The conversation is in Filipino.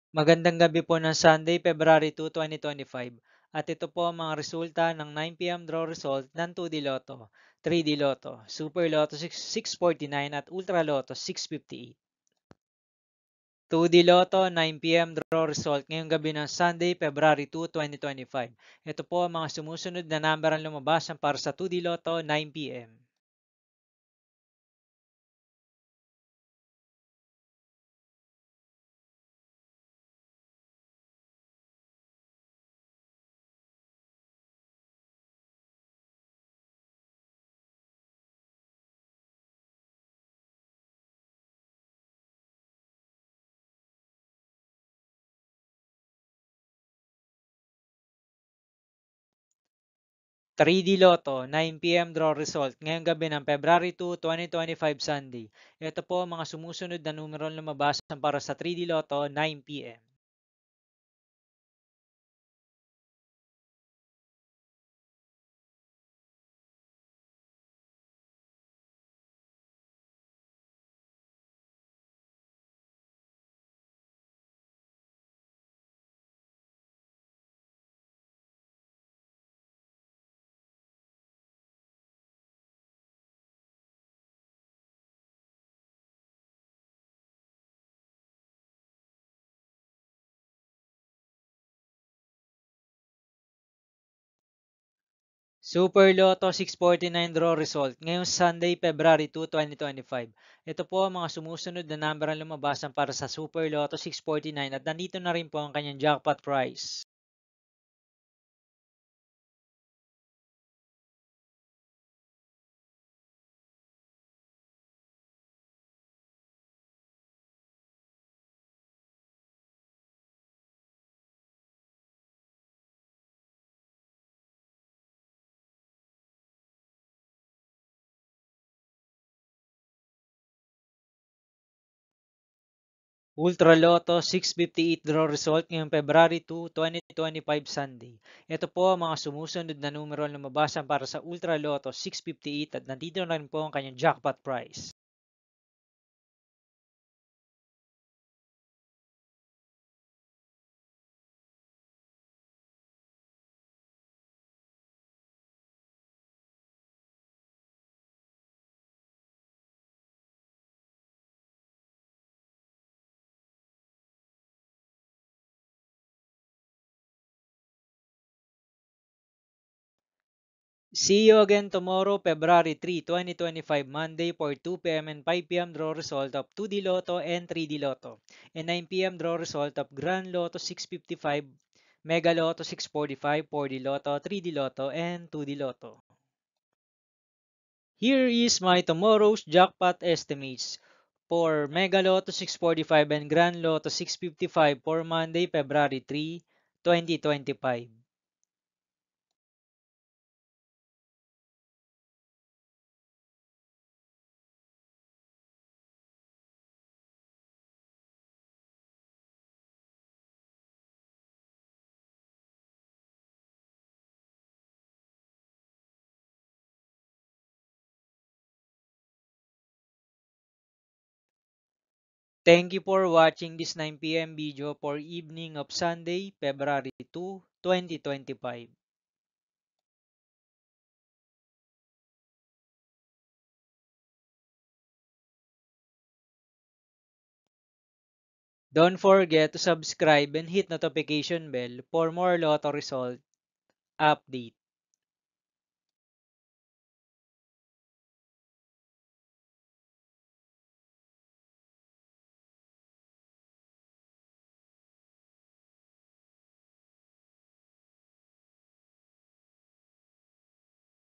Magandang gabi po ng Sunday, February 2, 2025. At ito po ang mga resulta ng 9 p.m. draw result ng 2D Lotto, 3D Lotto, Super Lotto 649 at Ultra Lotto 658. 2D Lotto 9 p.m. draw result ngayong gabi ng Sunday, February 2, 2025. Ito po ang mga sumusunod na number ang lumabas para sa 2D Lotto 9 p.m. 3D Lotto 9 p.m. draw result ngayong gabi ng February 2, 2025 Sunday. Ito po ang mga sumusunod na numero lumabas para sa 3D Lotto 9 p.m. 'Super Lotto 649 draw result ngayong Sunday, February 2, 2025. Ito po ang mga sumusunod na number ang lumabasan para sa Super Lotto 649 at nandito na rin po ang kanyang jackpot prize. Ultra Lotto 658 draw result ngayong February 2, 2025 Sunday. Ito po ang mga sumusunod na numero ang lumabasan para sa Ultra Lotto 658 at nandito na rin po ang kanyang jackpot prize. See you again tomorrow, February 3, 2025, Monday for 2 p.m. and 5 p.m. draw result of 2D Lotto and 3D Lotto, and 9 p.m. draw result of Grand Lotto 655, Mega Lotto 645, 4D Lotto, 3D Lotto, and 2D Lotto. Here is my tomorrow's jackpot estimates for Mega Lotto 645 and Grand Lotto 655 for Monday, February 3, 2025. Thank you for watching this 9 p.m. video for evening of Sunday, February 2, 2025. Don't forget to subscribe and hit notification bell for more lotto result update.